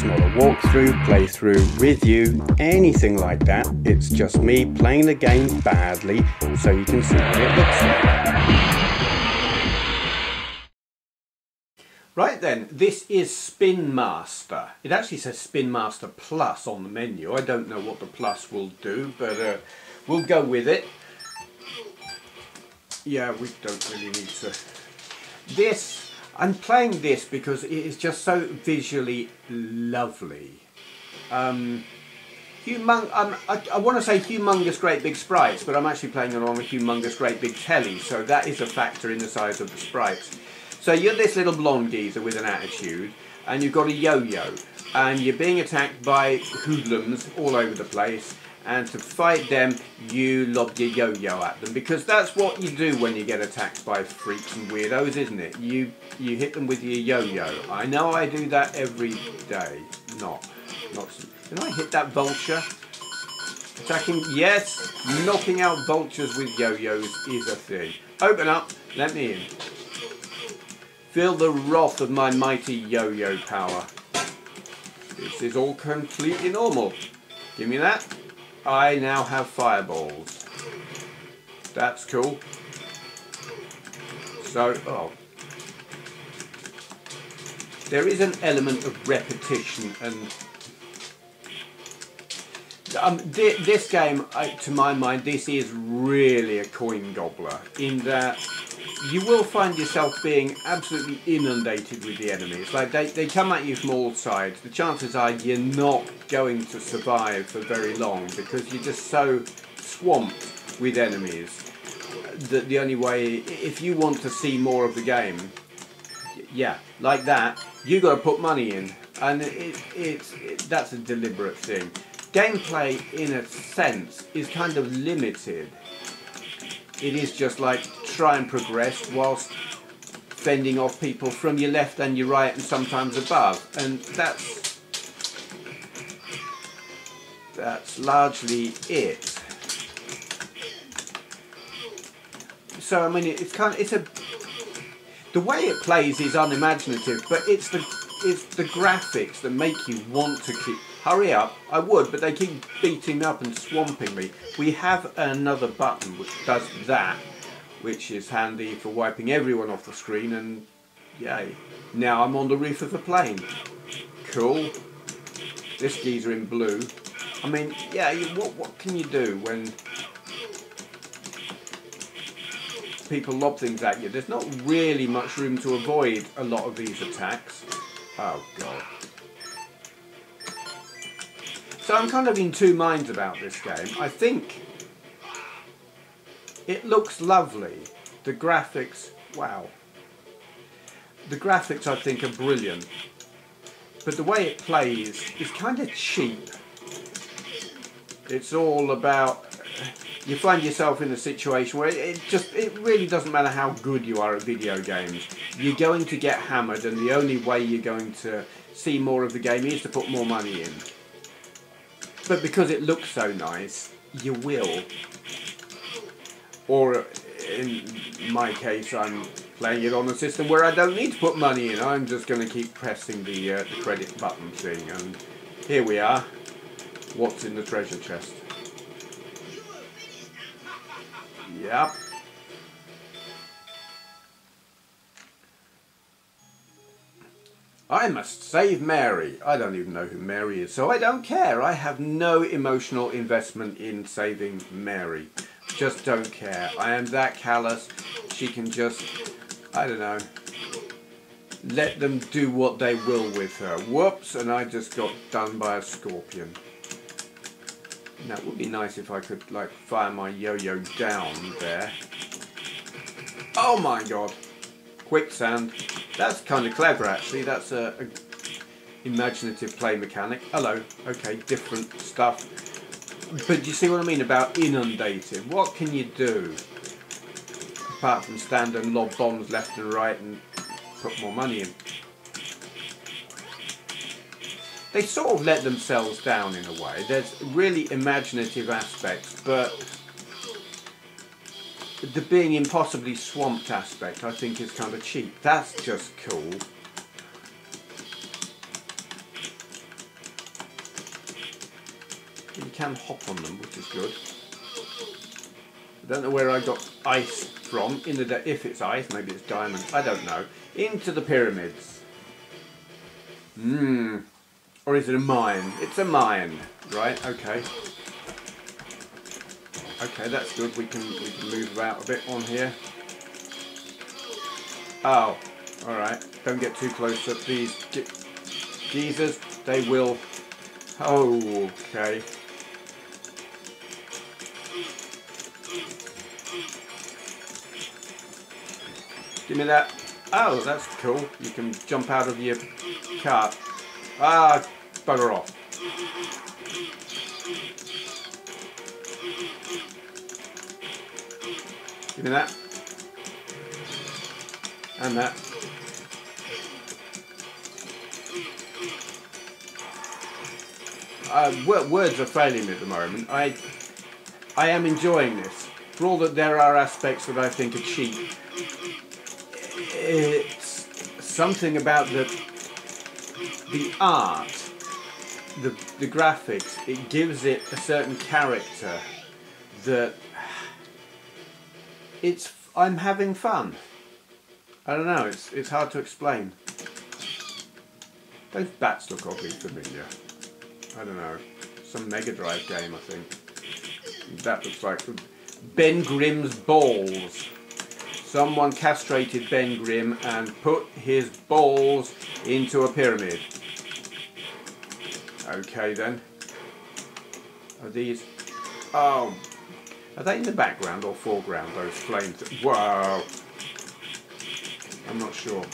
It's not a walkthrough, playthrough, review, anything like that. It's just me playing the game badly so you can see what it looks like. Right then, this is Spinmaster. It actually says Spinmaster Plus on the menu. I don't know what the plus will do, but we'll go with it. Yeah, we don't really need to. I'm playing this because it is just so visually lovely. I want to say humongous great big sprites, but I'm actually playing it on a humongous great big telly, so that is a factor in the size of the sprites. So you're this little blonde geezer with an attitude, and you've got a yo-yo, and you're being attacked by hoodlums all over the place, and to fight them you lob your yo-yo at them, because that's what you do when you get attacked by freaks and weirdos, isn't it? You hit them with your yo-yo. I know I do that every day. Not. Can I hit that vulture? Attacking, yes, knocking out vultures with yo-yos is a thing. Open up, let me in. Feel the wrath of my mighty yo-yo power. This is all completely normal. Give me that. I now have fireballs. That's cool. So, there is an element of repetition, and this game, to my mind, this is really a coin gobbler, in that you will find yourself being absolutely inundated with the enemies. Like they come at you from all sides. The chances are you're not going to survive for very long because you're just so swamped with enemies that the only way, if you want to see more of the game, yeah, like that, you got to put money in, and that's a deliberate thing. Gameplay, in a sense, is kind of limited. It is just like try and progress whilst fending off people from your left and your right and sometimes above, and that's largely it. So I mean, the way it plays is unimaginative, but it's the graphics that make you want to keep. Hurry up, I would, but they keep beating me up and swamping me. We have another button which does that, which is handy for wiping everyone off the screen, and yay. Now I'm on the roof of a plane. Cool. This geezer in blue. I mean, yeah, what can you do when people lob things at you? There's not really much room to avoid a lot of these attacks. Oh god. So I'm kind of in two minds about this game. I think it looks lovely. The graphics, wow. The graphics I think are brilliant. But the way it plays is kind of cheap. It's all about, you find yourself in a situation where it really doesn't matter how good you are at video games. You're going to get hammered, and the only way you're going to see more of the game is to put more money in. But because it looks so nice, you will. Or in my case, I'm playing it on a system where I don't need to put money in. I'm just going to keep pressing the credit button thing. And here we are. What's in the treasure chest? Yep. I must save Mary. I don't even know who Mary is, so I don't care. I have no emotional investment in saving Mary. Just don't care. I am that callous. She can just, I don't know, let them do what they will with her. Whoops, and I just got done by a scorpion. Now, it would be nice if I could, like, fire my yo-yo down there. Oh my god. Quicksand. That's kind of clever, actually. That's a imaginative play mechanic. Hello. Okay, different stuff. But you see what I mean about inundated? What can you do? Apart from stand and lob bombs left and right and put more money in. They sort of let themselves down in a way. There's really imaginative aspects, but the being impossibly swamped aspect I think is kind of cheap. That's just cool. can hop on them, which is good. I don't know where I got ice from, if it's ice, maybe it's diamond, I don't know. Into the pyramids. Or is it a mine? It's a mine, right? Okay. Okay, that's good. We can move about a bit on here. Oh, all right. Don't get too close up these geezers. They will. Oh, okay. Give me that. Oh, that's cool. You can jump out of your cart. Ah, bugger off. Give me that. And that. Words are failing me at the moment. I am enjoying this. For all that there are aspects that I think are cheap, it's something about the art, the graphics. It gives it a certain character that I'm having fun. I don't know. It's hard to explain. Those bats look oddly familiar. I don't know. Some Mega Drive game, I think. That looks like Ben Grimm's balls. Someone castrated Ben Grimm and put his balls into a pyramid. Okay then. Are these... Oh. Are they in the background or foreground, those flames? Wow. I'm not sure.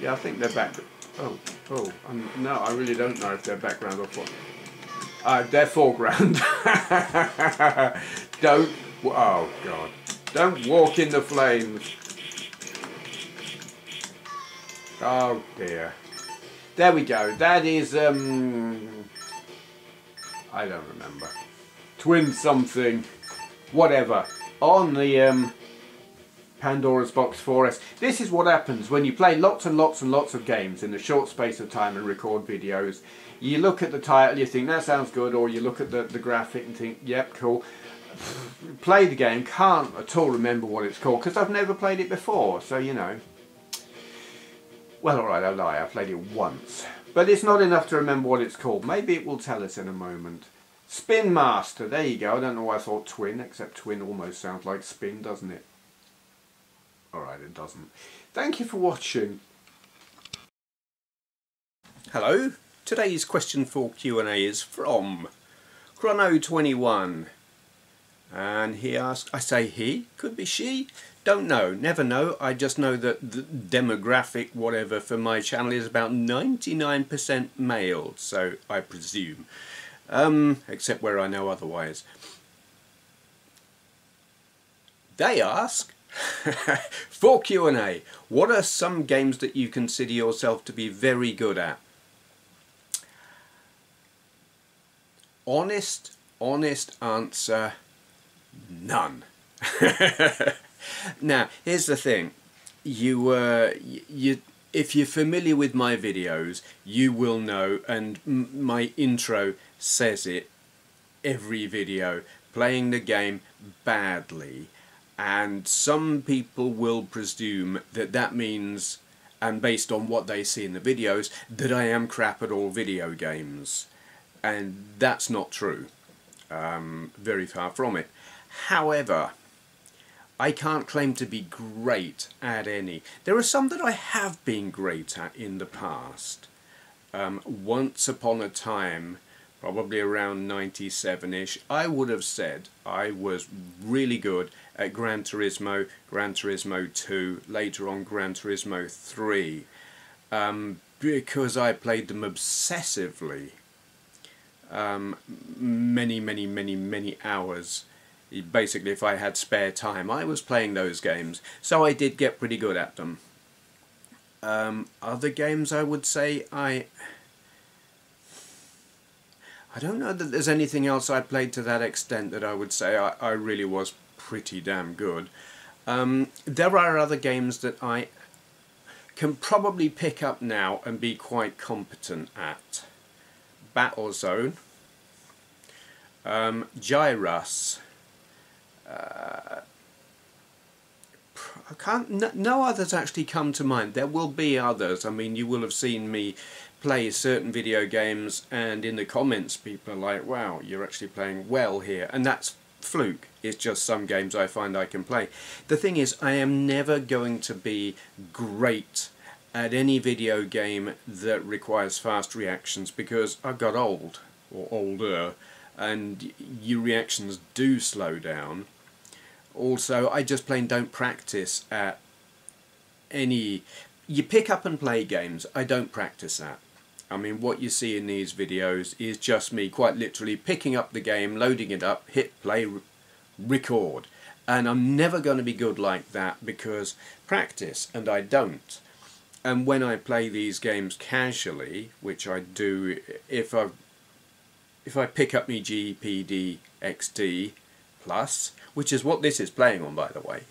Yeah, I think they're back... no, I really don't know if they're background or foreground. They're foreground. Don't... Oh, God. Don't walk in the flames. Oh, dear. There we go. That is, I don't remember. Twin something. Whatever. On the, Pandora's Box 4S. This is what happens when you play lots and lots and lots of games in a short space of time and record videos. You look at the title, you think, that sounds good, or you look at the graphic and think, yep, cool. Play the game, can't at all remember what it's called, because I've never played it before, so you know. Well, alright, I lie, I played it once. But it's not enough to remember what it's called. Maybe it will tell us in a moment. Spinmaster, there you go. I don't know why I thought twin, except twin almost sounds like spin, doesn't it? Alright, it doesn't. Thank you for watching. Hello. Today's question for Q&A is from Chrono21. And he asked, I say he, could be she, don't know, never know. I just know that the demographic, whatever, for my channel is about 99% male, so I presume. Except where I know otherwise. They ask, for Q&A, what are some games that you consider yourself to be very good at? Honest answer, none. Now, here's the thing. If you're familiar with my videos, you will know, and my intro says it every video, playing the game badly. And some people will presume that that means, and based on what they see in the videos, that I am crap at all video games. And that's not true. Very far from it. However, I can't claim to be great at any. There are some that I have been great at in the past. Once upon a time, probably around 97-ish, I would have said I was really good at Gran Turismo, Gran Turismo 2, later on Gran Turismo 3, because I played them obsessively. Many hours. Basically, if I had spare time, I was playing those games, so I did get pretty good at them. Other games, I would say, I don't know that there's anything else I played to that extent that I would say I really was pretty damn good. There are other games that I can probably pick up now and be quite competent at. Battlezone, Gyrus. I can't. No others actually come to mind. There will be others. I mean, you will have seen me play certain video games, and in the comments, people are like, "Wow, you're actually playing well here," and that's fluke. It's just some games I find I can play. The thing is, I am never going to be great at any video game that requires fast reactions because I got old or older, and your reactions do slow down. Also, I just plain don't practice at any... You pick up and play games, I don't practice at. I mean, what you see in these videos is just me quite literally picking up the game, loading it up, hit play, record. And I'm never going to be good like that because practice, and I don't. And when I play these games casually, which I do, if I pick up me GPD XD Plus, which is what this is playing on, by the way,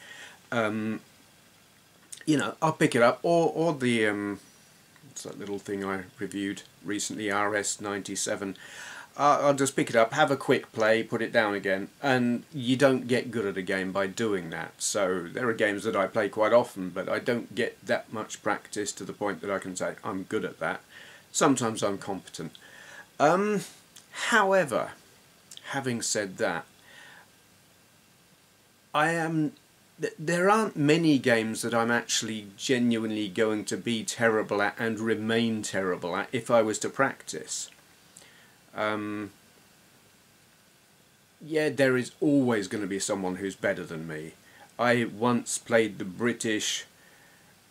you know, I'll pick it up, or the what's that little thing I reviewed recently, RS97. I'll just pick it up, have a quick play, put it down again, and you don't get good at a game by doing that. So there are games that I play quite often, but I don't get that much practice to the point that I can say I'm good at that. Sometimes I'm competent. However, having said that, there aren't many games that I'm actually genuinely going to be terrible at and remain terrible at if I was to practice. Yeah, there is always going to be someone who's better than me. I once played the British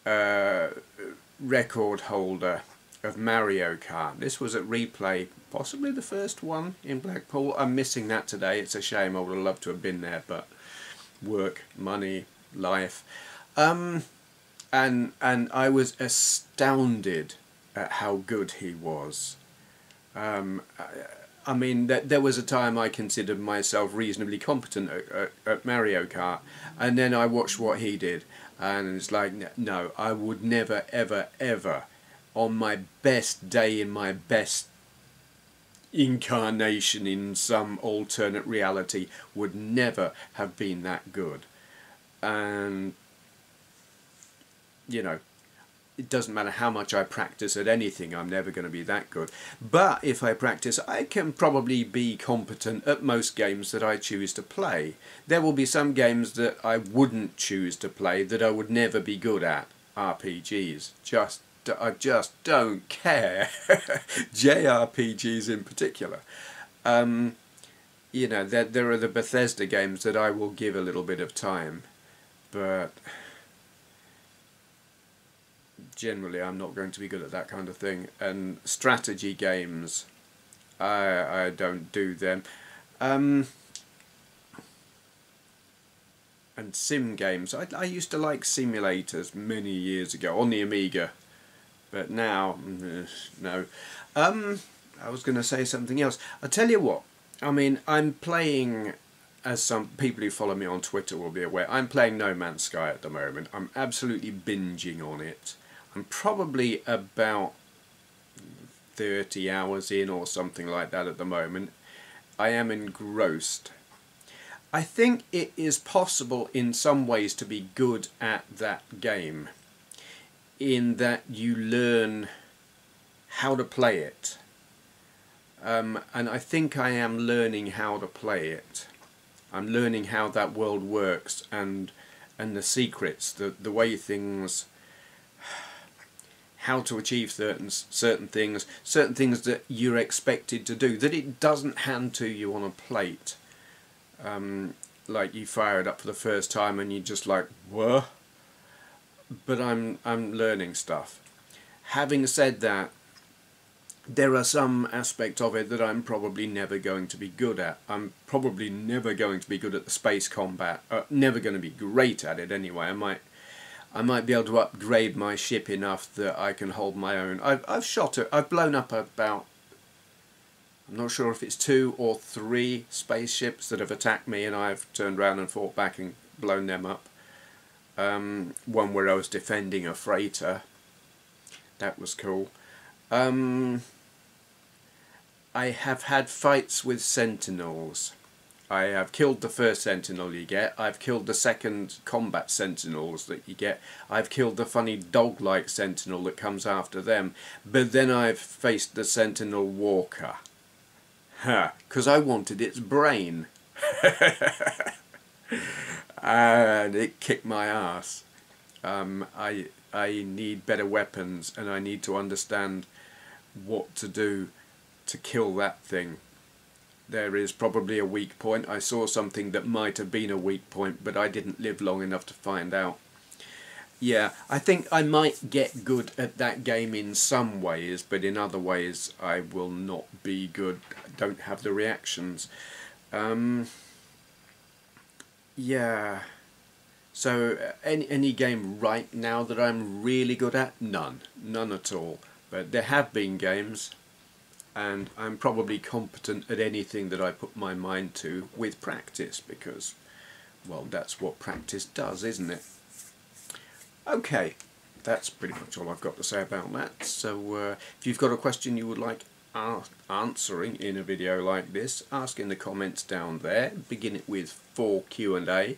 record holder of Mario Kart. This was at Replay, possibly the first one in Blackpool. I'm missing that today. It's a shame. I would have loved to have been there, but work, money, life, and I was astounded at how good he was. I mean, there was a time I considered myself reasonably competent at Mario Kart, and then I watched what he did, and it's like, no, I would never, ever, ever, on my best day in my best incarnation in some alternate reality, would never have been that good. And you know, it doesn't matter how much I practice at anything, I'm never going to be that good. But if I practice, I can probably be competent at most games that I choose to play. There will be some games that I wouldn't choose to play that I would never be good at. RPGs, I just don't care. JRPGs in particular. You know, there are the Bethesda games that I will give a little bit of time, but generally I'm not going to be good at that kind of thing. And strategy games, I don't do them. And sim games, I used to like simulators many years ago on the Amiga, but now, no. I was going to say something else. I'll tell you what, I mean, I'm playing, as some people who follow me on Twitter will be aware, I'm playing No Man's Sky at the moment. I'm absolutely binging on it. I'm probably about 30 hours in or something like that at the moment. I am engrossed. I think it is possible in some ways to be good at that game, in that you learn how to play it. And I think I am learning how to play it. I'm learning how that world works and the secrets, the way things, how to achieve certain things that you're expected to do, that it doesn't hand to you on a plate. Like you fire it up for the first time and you're just like, what? But I'm learning stuff. Having said that, there are some aspects of it that I'm probably never going to be good at. I'm probably never going to be good at the space combat. Never going to be great at it anyway. I might be able to upgrade my ship enough that I can hold my own. I've blown up about, I'm not sure if it's 2 or 3 spaceships that have attacked me, and I've turned around and fought back and blown them up. One where I was defending a freighter. That was cool. I have had fights with sentinels. I have killed the first sentinel you get. I've killed the second combat sentinels that you get. I've killed the funny dog-like sentinel that comes after them. But then I've faced the sentinel walker. Because I wanted its brain. And it kicked my ass. I need better weapons, and I need to understand what to do to kill that thing. There is probably a weak point. I saw something that might have been a weak point, but I didn't live long enough to find out. Yeah, I think I might get good at that game in some ways, but in other ways I will not be good. I don't have the reactions. Yeah. So any game right now that I'm really good at? None at all. But there have been games, and I'm probably competent at anything that I put my mind to with practice, because, well, that's what practice does, isn't it? Okay, that's pretty much all I've got to say about that. So if you've got a question you would like answering in a video like this, ask in the comments down there. Begin it with for Q&A,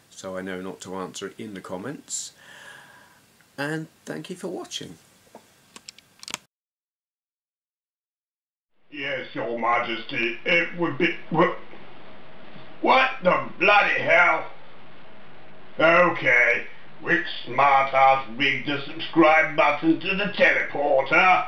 so I know not to answer it in the comments. And thank you for watching. Yes, Your Majesty, it would be... What the bloody hell? Okay, which smart-ass rigged the subscribe button to the teleporter?